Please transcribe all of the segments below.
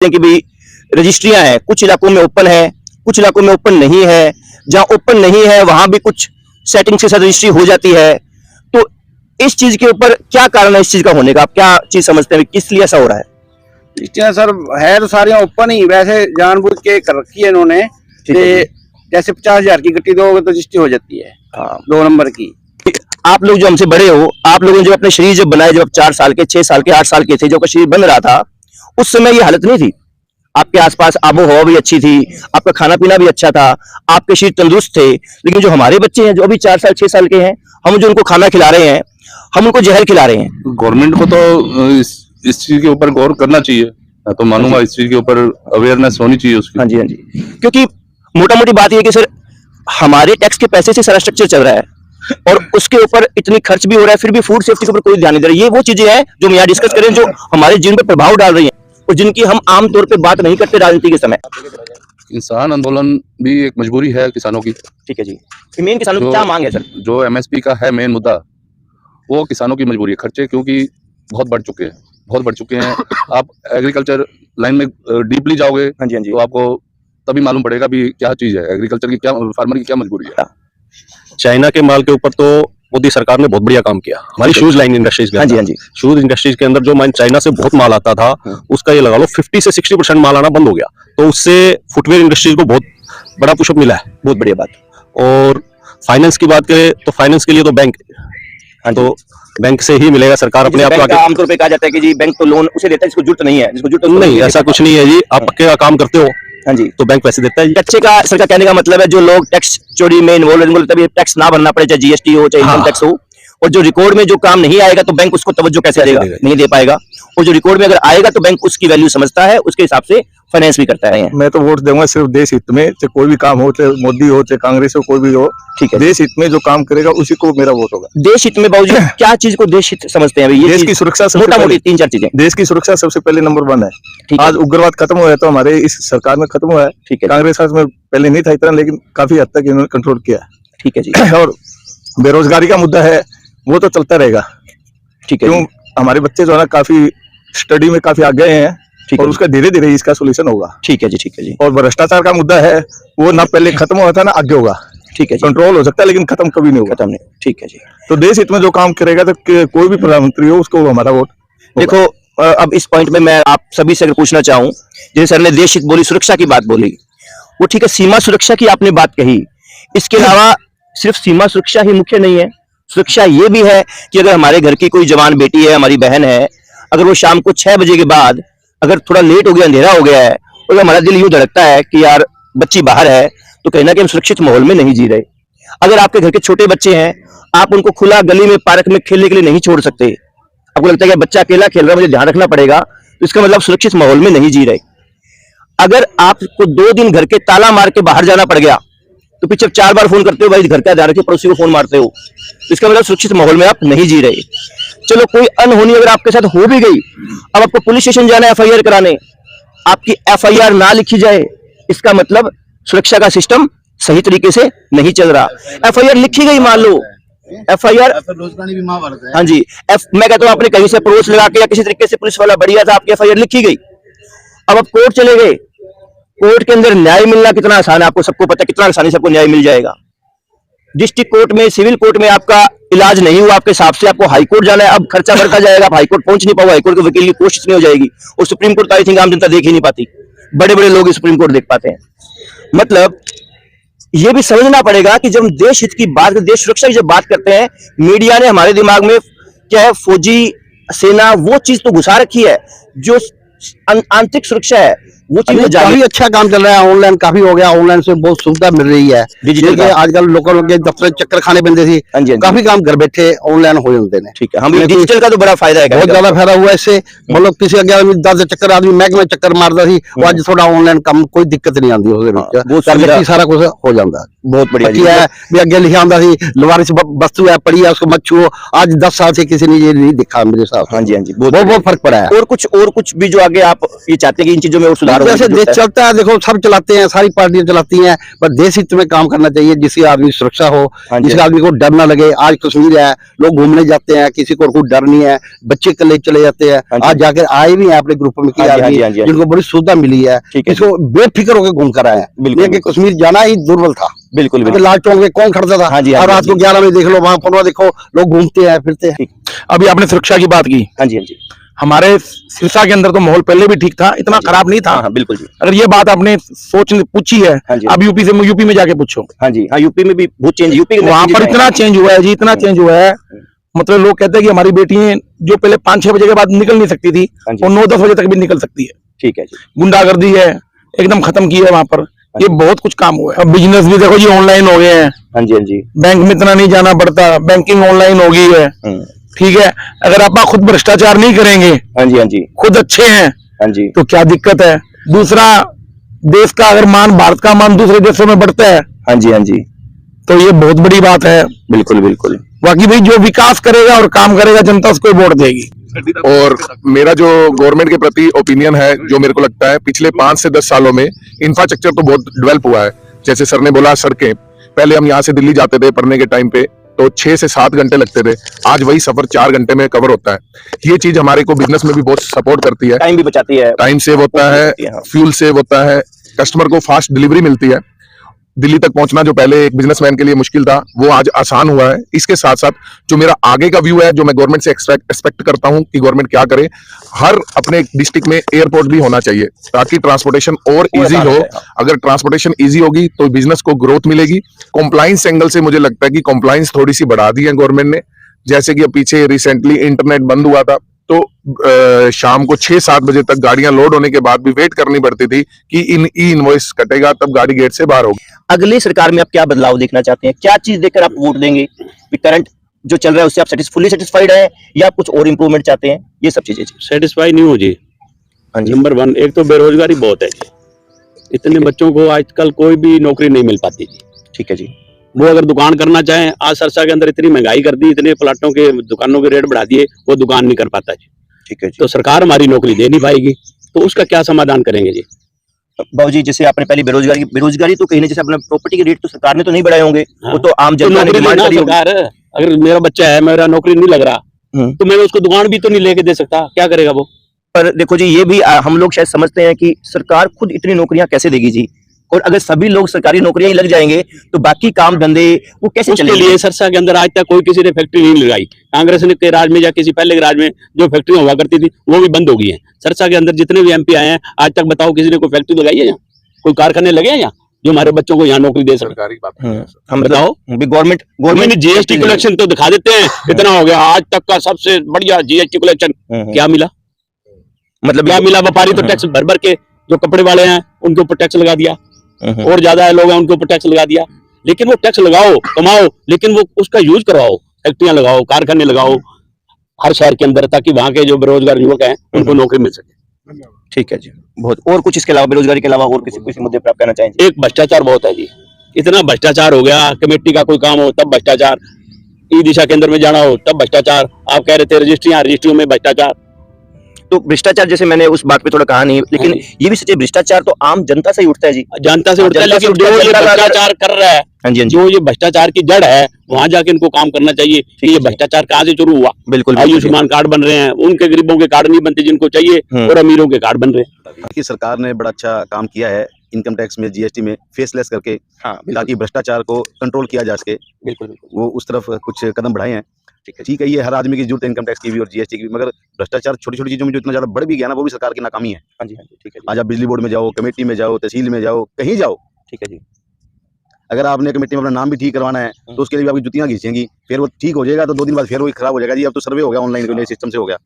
कि भी रजिस्ट्रियां हैं, कुछ इलाकों में ओपन है, कुछ इलाकों में ओपन नहीं है। जहां ओपन नहीं है वहां भी कुछ सेटिंग्स के साथ रजिस्ट्री हो जाती है। तो इस चीज के ऊपर क्या कारण है इस चीज का होने का, आप क्या चीज समझते हैं, किस लिए ऐसा हो रहा है? रजिस्ट्रियां सर है तो सारी ओपन ही, वैसे जानबूझ के कर रखी है इन्होंने। जैसे 50,000 की गट्टी दोगे तो रजिस्ट्री हो जाती है। हाँ, 2 नंबर की। आप लोग जो हमसे बड़े हो, आप लोगों ने जब अपने शरीर जब बनाए, जब आप 4 साल के, 6 साल के, 8 साल के थे, जब आपका शरीर बन रहा था, उस समय ये हालत नहीं थी। आपके आसपास आबो हवा भी अच्छी थी, आपका खाना पीना भी अच्छा था, आपके शरीर तंदुरुस्त थे। लेकिन जो हमारे बच्चे हैं जो अभी 4 साल 6 साल के हैं, हम जो उनको खाना खिला रहे हैं, हम उनको जहर खिला रहे हैं। गवर्नमेंट को तो इस चीज के ऊपर गौर करना चाहिए। मैं तो मानूंगा इस चीज के ऊपर अवेयरनेस होनी चाहिए उसकी। हाँ जी, हाँ जी। क्योंकि मोटा मोटी बात यह है कि सर हमारे टैक्स के पैसे से सारा स्ट्रक्चर चल रहा है और उसके ऊपर इतनी खर्च भी हो रहा है, फिर भी फूड सेफ्टी के ऊपर कोई ध्यान नहीं दे रहा है। ये वो चीजें हैं जो हम यहाँ डिस्कस करें, जो हमारे जीवन पर प्रभाव डाल रही हैं और जिनकी हम आमतौर पर बात नहीं करते राजनीति के समय। किसान आंदोलन भी एक मजबूरी है किसानों की। ठीक है जी। मेन किसानों की क्या मांग है सर? जो MSP का है मेन मुद्दा, वो किसानों की मजबूरी है। खर्चे क्योंकि बहुत बढ़ चुके हैं। आप एग्रीकल्चर लाइन में डीपली जाओगे, हाँ जी, हाँ जी, तो आपको तभी मालूम पड़ेगा भी क्या चीज है एग्रीकल्चर की, क्या फार्मर की क्या मजबूरी है। चाइना के माल के ऊपर तो मोदी सरकार ने बहुत बढ़िया काम किया। हमारी शूज लाइन इंडस्ट्रीज में, हाँ जी, हाँ जी, शूज इंडस्ट्रीज के अंदर जो चाइना से बहुत माल आता था, उसका ये लगा लो 50 से 60% माल आना बंद हो गया। तो उससे फुटवेयर इंडस्ट्रीज को बहुत बड़ा पुशअप मिला है। बहुत बढ़िया बात। और फाइनेंस की बात करें तो फाइनेंस के लिए तो बैंक, तो बैंक से ही मिलेगा। सरकार अपने आप को आमतौर पे कहा जाता है कि जी बैंक तो लोन उसे देता है जिसको जरूरत नहीं है, जिसको जरूरत नहीं, ऐसा कुछ नहीं है जी। आप पक्के का काम करते हो, हाँ जी, तो बैंक पैसे देता है। कच्चे का सर का कहने का मतलब है जो लोग टैक्स चोरी में इन्वॉल्व है, तभी टैक्स ना भरना पड़े, चाहे GST हो चाहे इनकम टैक्स हो। और जो रिकॉर्ड में जो काम नहीं आएगा तो बैंक उसको तवज्जो कैसे देगा? नहीं दे पाएगा। और जो रिकॉर्ड में अगर आएगा तो बैंक उसकी वैल्यू समझता है, उसके हिसाब से फाइनेंस भी करता है। मैं तो वोट दूंगा सिर्फ देश हित में, चाहे कोई भी काम हो, चाहे मोदी हो, चाहे कांग्रेस हो, कोई भी हो। ठीक है, देश हित में जो काम करेगा उसी को मेरा वोट होगा। देश हित में बाबूजी क्या चीज को देश हित समझते हैं? देश की सुरक्षा, मोटा मोटी 3-4 चीजें। देश की सुरक्षा सबसे पहले नंबर 1 है। आज उग्रवाद खत्म हुआ है तो हमारे इस सरकार में खत्म हुआ है। ठीक है, कांग्रेस में पहले नहीं था इतना, लेकिन काफी हद तक इन्होंने कंट्रोल किया है। ठीक है जी। और बेरोजगारी का मुद्दा है, वो तो चलता रहेगा। ठीक है, क्यों हमारे बच्चे जो है ना काफी स्टडी में काफी आगे हैं, और उसका धीरे धीरे इसका सोल्यूशन होगा। ठीक है जी, ठीक है जी। और भ्रष्टाचार का मुद्दा है, वो ना पहले खत्म हुआ था ना आगे होगा। ठीक है जी। कंट्रोल हो सकता है लेकिन खत्म कभी नहीं होगा। खत्म नहीं। ठीक है जी। तो देश हित में जो काम करेगा तो कोई भी प्रधानमंत्री हो उसको हमारा वोट। देखो अब इस पॉइंट में मैं आप सभी से अगर पूछना चाहूं, जैसे सर ने देश हित बोली, सुरक्षा की बात बोली, वो ठीक है, सीमा सुरक्षा की आपने बात कही। इसके अलावा सिर्फ सीमा सुरक्षा ही मुख्य नहीं है, सुरक्षा ये भी है कि अगर हमारे घर की कोई जवान बेटी है, हमारी बहन है, अगर वो शाम को 6 बजे के बाद अगर थोड़ा लेट हो गया, अंधेरा हो गया है, और हमारा दिल यूं धड़कता है कि यार बच्ची बाहर है, तो कहीं ना कहीं हम सुरक्षित माहौल में नहीं जी रहे। अगर आपके घर के छोटे बच्चे हैं, आप उनको खुला गली में, पार्क में खेलने के लिए नहीं छोड़ सकते, आपको लगता है कि बच्चा अकेला खेल रहा है, मुझे ध्यान रखना पड़ेगा, तो इसका मतलब सुरक्षित माहौल में नहीं जी रहे। अगर आपको 2 दिन घर के ताला मार के बाहर जाना पड़ गया, तो पीछे 4 बार फोन करते हो, भाई घर का ध्यान रखिए, पड़ोसी को फोन मारते हो, तो इसका मतलब सुरक्षित माहौल में आप नहीं जी रहे। चलो कोई अनहोनी अगर आपके साथ हो भी गई, अब आपको पुलिस स्टेशन जाना है FIR कराने, आपकी FIR ना लिखी जाए, इसका मतलब सुरक्षा का सिस्टम सही तरीके से नहीं चल रहा। FIR लिखी गई, मान लो FIR, हाँ जी, मैं कहता हूँ आपने कहीं से पड़ोस लगा के या किसी तरीके से पुलिस वाला बढ़िया था, आपकी FIR लिखी गई। अब आप कोर्ट चले गए, कोर्ट के अंदर न्याय मिलना कितना आसान है, आपको सबको पता है कितना आसानी से आपको न्याय मिल जाएगा। डिस्ट्रिक्ट कोर्ट में, सिविल कोर्ट में आपका इलाज नहीं हुआ आपके हिसाब से, आपको हाई कोर्ट जाना है, अब खर्चा बढ़ता जाएगा, आप हाई कोर्ट पहुंच नहीं पाओ, हाई कोर्ट के वकील की कोशिश नहीं हो जाएगी, और सुप्रीम कोर्ट आई थिंक आम जनता देख ही नहीं पाती, बड़े बड़े लोग सुप्रीम कोर्ट देख पाते हैं। मतलब ये भी समझना पड़ेगा कि जब हम देश हित की बात, देश सुरक्षा की जब बात करते हैं, मीडिया ने हमारे दिमाग में क्या है, फौजी सेना वो चीज तो घुसा रखी है, जो आंतरिक सुरक्षा है वो चीज काफी अच्छा काम चल रहा है। ऑनलाइन काफी हो गया, ऑनलाइन से बहुत सुविधा मिल रही है। डिजिटल आजकल लोगों के दफ्तर चक्कर खाने बनते थे, काफी काम घर बैठे ऑनलाइन हो जाते हैं। ठीक है, हम डिजिटल का तो बड़ा फायदा है, बहुत ज्यादा फायदा हुआ इससे। मतलब किसी अगर 10 चक्कर आदमी महकमे चक्कर मारता थी, आज थोड़ा ऑनलाइन काम, कोई दिक्कत नहीं आती उसके, सारा कुछ हो जाता है। बहुत बढ़िया है भी अगे लिखा आता थी लवारिस वस्तु है, पड़ी है, उसको मत छुओ, आज 10 साल से किसी ने ये नहीं दिखा मेरे साथ। हाँ जी, हाँ जी, बहुत फर्क पड़ा है। और कुछ भी जो आगे आप आप ये चाहते हैं कि इन चीजों में और सुधार हो? जैसे देश चलता है, देखो सब चलाते हैं, सारी पार्टियां चलाती हैं, पर देश हित में काम करना चाहिए, जिससे आदमी सुरक्षा हो, हाँ जी। जिससे आदमी को डर ना लगे। आज कश्मीर है, लोग घूमने जाते हैं, किसी को कोई डर नहीं है, बच्चे कल चले जाते हैं। हाँ जी। आज जाकर आए भी हैं अपने ग्रुप में कि हाँ जी, हाँ आदमी जी, हाँ जी, हाँ जी। जिनको बड़ी सुविधा मिली है, ठीक है इसको बेफिक्र होकर घूम कर आए हैं। बिल्कुल, ये कि कश्मीर जाना ही दुर्बल था। बिल्कुल तो बिल्कुल। लाल चौक में कौन खड़ता था? हाँ जी, हाँ और जी, रात को 11 बजे देख लो, वहां पर देखो लोग घूमते हैं फिरते हैं। अभी आपने सुरक्षा की बात की, हाँ जी, हाँ जी, हमारे सिरसा के अंदर तो माहौल पहले भी ठीक था, इतना खराब नहीं था। हाँ हाँ बिल्कुल जी। अगर ये बात आपने पूछी है, हाँ जी। अब यूपी में जाके पूछो, हाँ जी, हाँ यूपी में भी बहुत चेंज, यूपी के अंदर वहां पर changes इतना आए चेंज हुआ है जी, इतना चेंज हुआ है। मतलब लोग कहते हैं कि हमारी बेटी जो पहले 5-6 बजे के बाद निकल नहीं सकती थी, हाँ जी। वो 9-10 बजे तक भी निकल सकती है। हैं। ठीक है जी। गुंडागर्दी है एकदम खत्म की है वहां पर, ये बहुत कुछ काम हुआ है। अब बिजनेस भी देखो जी ऑनलाइन हो गए हैं, हाँ जी, हाँ जी। बैंक में इतना नहीं जाना पड़ता, बैंकिंग ऑनलाइन हो गई है। ठीक है, अगर आप खुद भ्रष्टाचार नहीं करेंगे, हाँ जी, हाँ जी, खुद अच्छे हैं, हाँ जी, तो क्या दिक्कत है? दूसरा, देश का अगर मान, भारत का मान दूसरे देशों में बढ़ता है, हाँ जी, हाँ जी, तो ये बहुत बड़ी बात है। बिल्कुल बिल्कुल। बाकी भाई जो विकास करेगा और काम करेगा, जनता उसको वोट देगी। और मेरा जो गवर्नमेंट के प्रति ओपिनियन है, जो मेरे को लगता है पिछले 5 से 10 सालों में इंफ्रास्ट्रक्चर तो बहुत डेवलप हुआ है। जैसे सर ने बोला, सड़कें, पहले हम यहाँ से दिल्ली जाते थे पढ़ने के टाइम पे तो 6 से 7 घंटे लगते थे, आज वही सफर 4 घंटे में कवर होता है। ये चीज हमारे को बिजनेस में भी बहुत सपोर्ट करती है, टाइम भी बचाती है, टाइम सेव होता है, हाँ। फ्यूल सेव होता है, कस्टमर को फास्ट डिलीवरी मिलती है। दिल्ली तक पहुंचना जो पहले एक बिजनेसमैन के लिए मुश्किल था, वो आज आसान हुआ है। इसके साथ साथ जो मेरा आगे का व्यू है, जो मैं गवर्नमेंट से एक्सपेक्ट करता हूं कि गवर्नमेंट क्या करे, हर अपने डिस्ट्रिक्ट में एयरपोर्ट भी होना चाहिए ताकि ट्रांसपोर्टेशन और इजी हो। अगर ट्रांसपोर्टेशन इजी होगी तो बिजनेस को ग्रोथ मिलेगी। कॉम्प्लाइंस एंगल से मुझे लगता है कि कॉम्प्लाइंस थोड़ी सी बढ़ा दी है गवर्नमेंट ने। जैसे कि अब पीछे रिसेंटली इंटरनेट बंद हुआ था, तो शाम को 6-7 बजे तक गाड़ियां लोड होने के बाद भी वेट करनी पड़ती थी कि ई इनवॉइस कटेगा तब गाड़ी गेट से बाहर होगी। अगली सरकार में आप क्या बदलाव देखना चाहते हैं? क्या चीज देखकर आप वोट देंगे? करंट जो चल रहा है उससे आप फुल्ली सेटिस्फाइड है या आप कुछ और इंप्रूवमेंट चाहते हैं? ये सब चीजें। सेटिस्फाई नहीं हो जी। हाँ जी, नंबर 1, एक तो बेरोजगारी बहुत है जी, इतने बच्चों को आजकल कोई भी नौकरी नहीं मिल पाती जी। ठीक है जी। वो अगर दुकान करना चाहें, आज सरसा के अंदर इतनी महंगाई कर दी, इतने प्लाटों के दुकानों के रेट बढ़ा दिए, वो दुकान नहीं कर पाता जी। ठीक है जी। तो सरकार हमारी नौकरी दे नहीं पाएगी, तो उसका क्या समाधान करेंगे जी? बाबूजी, जैसे आपने पहले बेरोजगारी तो कहीं ना, जैसे अपना प्रॉपर्टी के रेट तो सरकार ने तो नहीं बढ़ाए होंगे, हाँ। वो तो आम तो जनता ने नौकरी डिमांड देना करी होगी। सरकार, अगर मेरा बच्चा है, मेरा नौकरी नहीं लग रहा, तो मैं उसको दुकान भी तो नहीं लेके दे सकता, क्या करेगा वो? पर देखो जी, ये भी हम लोग शायद समझते हैं कि सरकार खुद इतनी नौकरियां कैसे देगी जी, और अगर सभी लोग सरकारी नौकरियां ही लग जाएंगे तो बाकी काम धंधे वो कैसे उसके चलेंगे? लिए सरसा के अंदर आज तक कोई किसी ने फैक्ट्री नहीं लगाई। कांग्रेस ने के राज में या किसी पहले के राज में जो फैक्ट्री हुआ करती थी वो भी बंद हो गई है। सरसा के अंदर जितने भी एमपी आए हैं, आज तक बताओ किसी ने कोई फैक्ट्री लगाई है यहाँ? कोई कारखाने लगे हैं यहाँ जो हमारे बच्चों को यहाँ नौकरी दे सके? सरकारी बात हम बताओ। गवर्नमेंट जीएसटी कलेक्शन तो दिखा देते हैं, इतना हो गया आज तक का सबसे बढ़िया जीएसटी कलेक्शन, क्या मिला? मतलब क्या मिला? व्यापारी तो टैक्स भर भर के, जो कपड़े वाले हैं उनके ऊपर टैक्स लगा दिया, और ज्यादा लोग हैं उनके ऊपर टैक्स लगा दिया। लेकिन वो टैक्स लगाओ, कमाओ, लेकिन वो उसका यूज करवाओ, फैक्ट्रियां लगाओ, कारखाने लगाओ हर शहर के अंदर, ताकि वहां के जो बेरोजगार युवक हैं उनको नौकरी मिल सके। ठीक है जी। बहुत और कुछ इसके अलावा, बेरोजगारी के अलावा और किसी मुद्दे पर आप कहना चाहेंगे? एक भ्रष्टाचार बहुत है जी, इतना भ्रष्टाचार हो गया, कमेटी का कोई काम हो तब भ्रष्टाचार, ई दिशा केंद्र में जाना हो तब भ्रष्टाचार, आप कह रहे थे रजिस्ट्रियों में भ्रष्टाचार। तो भ्रष्टाचार, जैसे मैंने उस बात पे थोड़ा कहा नहीं, लेकिन ये भी सच है, भ्रष्टाचार तो आम जनता से ही उठता है जी, जनता से उठता है, लेकिन जो ये भ्रष्टाचार कर रहा है, हाँ जी, हाँ जी, जो ये भ्रष्टाचार की जड़ है, वहां जाके इनको काम करना चाहिए कि ये भ्रष्टाचार कहाँ से शुरू हुआ। बिल्कुल। आयुष्मान कार्ड बन रहे हैं, उनके गरीबों के कार्ड नहीं बनते जिनको चाहिए, और अमीरों के कार्ड बन रहे हैं। की सरकार ने बड़ा अच्छा काम किया है इनकम टैक्स में, जीएसटी में फेसलेस करके, ताकि भ्रष्टाचार को कंट्रोल किया जा सके। बिल्कुल, वो उस तरफ कुछ कदम बढ़ाए हैं। ठीक है, ये हर आदमी की जरूरत है इनकम टैक्स की भी और जीएसटी की भी, मगर भ्रष्टाचार छोटी छोटी चीजों में जो इतना ज्यादा बढ़ भी गया ना, वो भी सरकार की नाकामी है। हाँ जी, हाँ जी, ठीक है। आज आप बिजली बोर्ड में जाओ, कमेटी में जाओ, तहसील में जाओ, कहीं जाओ, ठीक है जी। अगर आपने कमेटी में अपना नाम भी ठीक करवाना है तो उसके लिए भी आपकी जुतियां घिंचेंगी, फिर वो ठीक हो जाएगा तो 2 दिन बाद फिर वो खराब हो जाएगा जी, अब तो सर्वे हो गया ऑनलाइन नए सिस्टम से हो गया।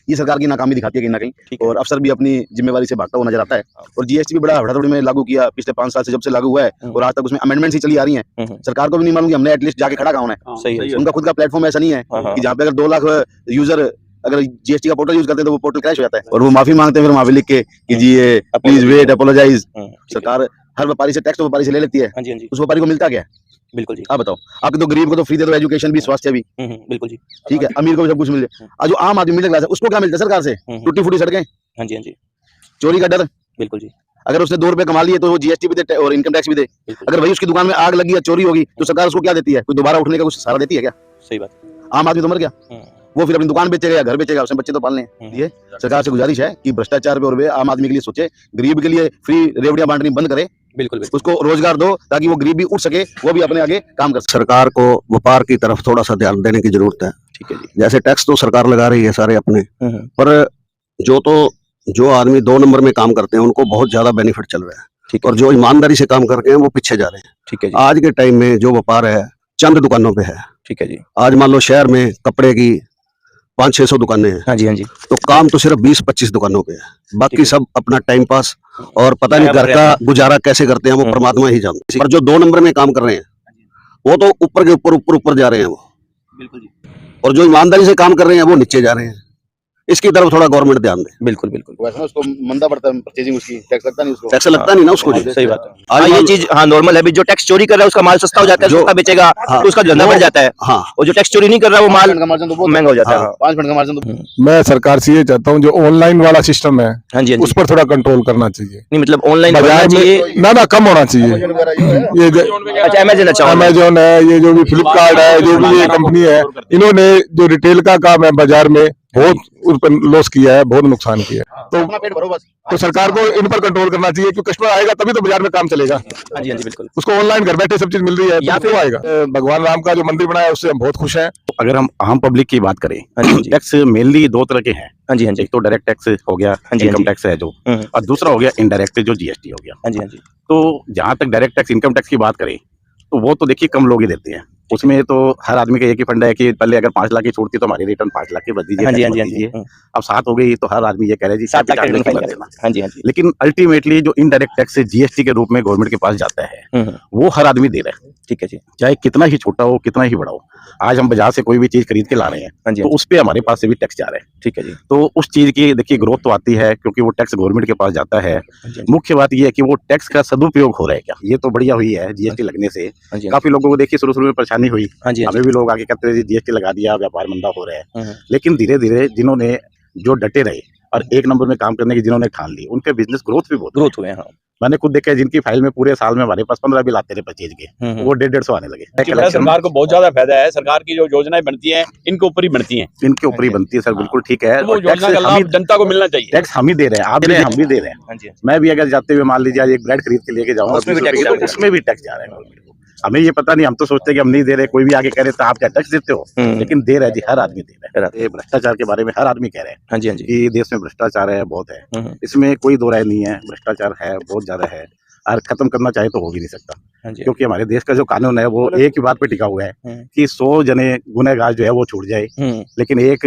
ये सरकार की नाकामी दिखाती है कहीं ना कहीं, और अफसर भी अपनी जिम्मेवारी से भागता हुआ नजर आता है। और जीएसटी भी बड़ा हड़ाधड़ी में लागू किया पिछले 5 साल से, जब से लागू हुआ है, और आज तक उसमें अमेंडमेंट्स ही चली आ रही हैं। सरकार को भी नहीं मालूम कि हमने एटलीस्ट जाके खड़ा कहाँ होना है। सही है। उनका खुद का प्लेटफॉर्म ऐसा नहीं है कि जहाँ पे अगर 2 लाख यूजर अगर जीएसटी का पोर्टल यूज करते हैं तो वो पोर्टल क्रैश हो जाता है, और वो माफी मांगते हैं फिर वहां पे लिख के कि जी ये प्लीज वेट, अपोलोजाइज। सरकार हर व्यापारी से टैक्स तो व्यापारी से ले लेती है, हाँ जी, हाँ जी, उस व्यापारी को मिलता क्या है? बिल्कुल जी। आप बताओ, आपके तो गरीब को तो फ्री दे दो, एजुकेशन भी, स्वास्थ्य भी, बिल्कुल जी। ठीक है, अमीर को भी सब कुछ मिल जाए। आज जो आम आदमी मिडिल क्लास है उसको क्या मिलता है सरकार से? टूटी फूटी सड़कें। हाँ जी, हाँ जी। चोरी का डर, बिल्कुल जी, अगर उसने 2 रुपए कमा लिए तो वो जीएसटी भी दे और इनकम टैक्स भी दे। बिल्कुल अगर वही उसकी दुकान में आग लगी या चोरी होगी तो सरकार उसको क्या देती है? कोई दोबारा उठने का कुछ सहारा देती है क्या? सही बात। आम आदमी तो मर गया, हम्म, वो फिर अपनी दुकान बेचेगा या घर बेचेगा, उसने बच्चे तो पालने हैं। ये सरकार से गुजारिश है कि भ्रष्टाचार पे और वे आम आदमी के लिए सोचे, गरीब के लिए फ्री रेवड़ियां बांटनी बंद करे, बिल्कुल बिल्कुल। उसको रोजगार दो ताकि वो गरीब भी उठ सके, वो भी अपने आगे काम कर सके। सरकार को व्यापार की तरफ थोड़ा सा ध्यान देने की जरूरत है। ठीक है जी। जैसे टैक्स तो सरकार लगा रही है सारे अपने, हम्म, पर जो आदमी 2 नंबर में काम करते हैं उनको बहुत ज्यादा बेनिफिट चल रहा है, ठीक है और जो ईमानदारी से काम करके हैं वो पीछे जा रहे हैं। ठीक है जी। आज के टाइम में जो व्यापार है चंद दुकानों पे है। ठीक है जी। आज मान लो शहर में कपड़े की 500-600 दुकानें हैं, हाँ जी, हाँ जी। तो काम तो सिर्फ 20-25 दुकानों पे है, ठीक बाकी है। सब अपना टाइम पास और पता नहीं घर का गुजारा कैसे करते हैं वो परमात्मा ही जानते हैं। पर जो 2 नंबर में काम कर रहे हैं वो तो ऊपर के ऊपर जा रहे हैं वो, बिल्कुल जी। और जो ईमानदारी से काम कर रहे हैं वो नीचे जा रहे हैं। इसकी तरफ थोड़ा गवर्नमेंट ध्यान दे। बिल्कुल बिल्कुल। वैसे उसको मंदा पड़ता है परचेजिंग, उसकी टैक्स लगता नहीं उसको। टैक्स लगता नहीं ना उसको जी। सही बात है। हाँ, ये चीज हाँ नॉर्मल है। अभी जो टैक्स चोरी कर रहा है उसका माल सस्ता हो जाता है, सस्ता बेचेगा तो उसका धंधा बढ़ जाता है। हाँ, और जो टैक्स चोरी नहीं कर रहा वो माल का मार्जिन तो बहुत महंगा हो जाता है। 5% का मार्जिन तो मैं सरकार से ये चाहता हूँ जो ऑनलाइन वाला सिस्टम है हाँ जी, हाँ उस जी। पर थोड़ा कंट्रोल करना चाहिए। नहीं मतलब ऑनलाइन बाजार चाहिए। में ना कम होना चाहिए। ये अच्छा, अमेजन अच्छा अमेजोन है, ये जो भी फ्लिपकार्ट है, जो भी ये कंपनी है, इन्होंने जो रिटेल का काम है बाजार में बहुत उस पर लॉस किया है, बहुत नुकसान किया है। अपना पेट भरो बस। तो सरकार को इन पर कंट्रोल करना चाहिए क्योंकि कस्टमर आएगा तभी तो बाजार में काम चलेगा। हाँ जी, हाँ जी, बिल्कुल। उसको ऑनलाइन घर बैठे सब चीज मिल रही है या तो क्यों आएगा? भगवान राम का जो मंदिर बनाया है उससे हम बहुत खुश हैं। अगर हम आम पब्लिक की बात करें, हाँ जी, हाँ जी। टैक्स मेनली 2 तरह के हैं। हाँ जी, हाँ जी। एक तो डायरेक्ट टैक्स हो गया, हाँ जी, हाँ इनकम जी। टैक्स है जो, हम्म। और दूसरा हो गया इनडायरेक्ट जो जीएसटी हो गया। हाँ जी, हाँ जी। तो जहां तक डायरेक्ट टैक्स इनकम टैक्स की बात करें तो वो तो देखिए कम लोग ही देते हैं। उसमें तो हर आदमी का एक ही फंड है कि पहले अगर 5 लाख की छूट थी तो हमारी रिटर्न 5 लाख की बच दीजिए, हाँ जी, हाँ टैक्स जी, बच हाँ जी। दीजिए। अब 7 हो गई तो हर आदमी ये कह रहा है जी 7 लाख का कैपिटल रिटर्न की फाइल मत देना। हाँ जी, हाँ जी। लेकिन अल्टीमेटली जो इनडायरेक्ट टैक्स जीएसटी के रूप में गवर्नमेंट के पास जाता है हम्म, वो हर आदमी दे रहा है, ठीक है जी। चाहे कितना ही छोटा हो कितना ही बड़ा हो। आज हम बाजार से कोई भी चीज खरीद के ला रहे हैं हाँ जी, तो हाँ जी। उस पे हमारे पास से भी टैक्स जा रहा है। ठीक है जी। तो उस चीज की देखिए ग्रोथ तो आती है क्योंकि वो टैक्स गवर्नमेंट के पास जाता है। हाँ जी, हाँ जी। मुख्य बात ये है कि वो टैक्स का सदुपयोग हो रहा है क्या, ये तो बढ़िया हुई है जीएसटी लगने से। हाँ जी, हाँ जी। काफी लोगों को देखिए शुरू में परेशानी हुई, हाँ जी, हाँ जी। हमें भी लोग आगे कहते हैं जीएसटी लगा दिया व्यापार मंदा हो रहा है। हम्म, लेकिन धीरे धीरे जिन्होंने जो डटे रहे और 1 नंबर में काम करने की जिन्होंने ठान ली उनके बिजनेस ग्रोथ भी बहुत ग्रोथ हुए हैं, हाँ। मैंने खुद देखा है जिनकी फाइल में पूरे साल में हमारे पास 15 बिल आते रहे परचेज के, हम्म, वो 150 आने लगे। सरकार को बहुत ज्यादा फायदा है। सरकार की जो योजनाएं बनती हैं इनके ऊपर ही बनती हैं, इनके ऊपर ही बनती है सर, बिल्कुल ठीक है। तो वो और टैक्स योजना का हम ही- लाभ जनता को मिलना चाहिए। टैक्स हम ही दे रहे हैं, आप भी दे रहे हैं, हम भी दे रहे हैं। हाँ जी, हाँ जी। मैं भी अगर जाते हुए मान लीजिए आज एक ब्रेड खरीद के लेके जाऊंगा उसमें भी 20 टैक्स रुपए जा रहा का, है। उसमें भी टैक्स जा रहा है गवर्नमेंट को। हमें ये पता नहीं, हम तो सोचते हैं कि हम नहीं दे रहे, कोई भी आगे कह रहे तो आप क्या टैक्स देते हो, लेकिन दे रहा है जी, हर आदमी दे रहा है। ये भ्रष्टाचार के बारे में हर आदमी कह रहे हैं हाँ जी, हाँ जी। कि देश में भ्रष्टाचार है, बहुत है। हम्म, इसमें कोई दो राय नहीं है, भ्रष्टाचार है, बहुत ज्यादा है और खत्म करना चाहे तो हो भी नहीं सकता। हाँ जी। क्योंकि हमारे देश का जो कानून है वो एक ही बात पे टिका हुआ है कि 100 जने गुनहगार जो है वो छूट जाए, लेकिन एक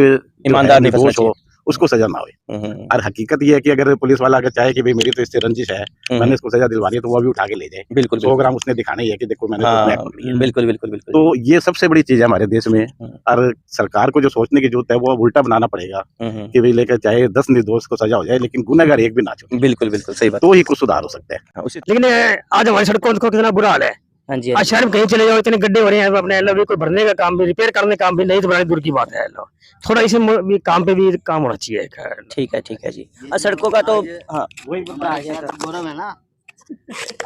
ईमानदार नहीं फंसना निर्दोष हो उसको सजा ना हो। और हकीकत ये है कि अगर पुलिस वाला अगर चाहे कि भाई मेरी तो इससे रंजिश है, मैंने इसको सजा दिलवानी है, तो वो भी उठा के ले जाए। बिल्कुल 100 ग्राम उसने दिखाना ही है कि देखो मैंने तो हाँ, ब्लैक पकड़ी है। बिल्कुल बिल्कुल बिल्कुल। तो ये सबसे बड़ी चीज है हमारे देश में। और सरकार को जो सोचने की जरूरत है वो उल्टा बनाना पड़ेगा कि भाई लेकर चाहे 10 निर्दोष को सजा हो जाए लेकिन गुनहगार एक भी ना छूटे, बिल्कुल बिल्कुल सही बात। तो ही कुछ सुधार हो सकता है। हाँ, उसी लेकिन आज हमारी सड़कों को कितना बुरा हाल है। हाँ जी, आज शहर में कहीं चले जाओ इतने गड्ढे हो रहे हैं अपने अभी कोई भरने का काम भी रिपेयर करने का काम भी नहीं तो बड़ी दूर की बात है। थोड़ा इस भी काम पे भी काम होना चाहिए। ठीक है जी। और सड़कों का तो हाँ गौरव है ना,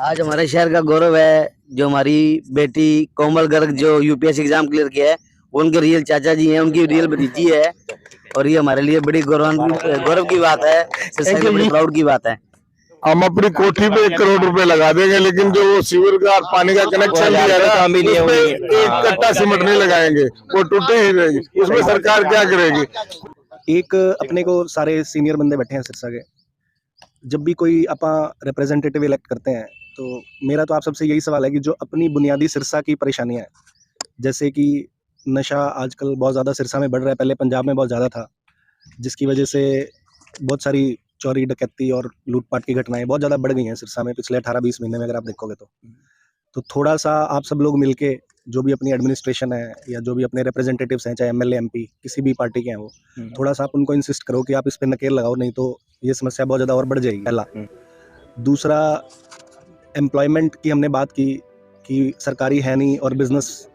आज हमारे शहर का गौरव है जो हमारी बेटी कोमल गर्ग जो यूपीएससी एग्जाम क्लियर किया है, वो उनके रियल चाचा जी हैं, उनकी रियल भतीजी है। और ये हमारे लिए बड़ी गौरव की बात है, बड़ी प्राउड की बात है। हम अपनी कोठी पे 1 करोड़ रुपए लगा देंगे लेकिन जो वो सीवर का और पानी का कनेक्शन दिया है ना, उसपे 1 कट्टा सीमेंट नहीं लगाएंगे, वो टूटे ही रहेगी। उसमें सरकार क्या करेगी? एक अपने को सारे सीनियर बंदे बैठे हैं सिरसा के, जब भी कोई अपा रिप्रेजेंटेटिव इलेक्ट करते हैं तो मेरा तो आप सबसे यही सवाल है कि जो अपनी बुनियादी सिरसा की परेशानियां हैं, जैसे कि नशा आजकल बहुत ज़्यादा सिरसा में बढ़ रहा है, पहले पंजाब में बहुत ज़्यादा था, जिसकी वजह से बहुत सारी चोरी डकैती और लूटपाट की घटनाएं बहुत ज़्यादा बढ़ गई हैं सिरसा में पिछले 18-20 महीने में अगर आप देखोगे तो थोड़ा सा आप सब लोग मिलके जो भी अपनी एडमिनिस्ट्रेशन है या जो भी अपने रिप्रेजेंटेटिव्स हैं, चाहे एमएलए एमपी किसी भी पार्टी के हैं, वो थोड़ा सा आप उनको इंसिस्ट करो कि आप इस पे नकेल लगाओ, नहीं तो ये समस्या बहुत ज़्यादा और बढ़ जाएगी। पहला। दूसरा, एम्प्लॉयमेंट की हमने बात की कि सरकारी है नहीं और बिजनेस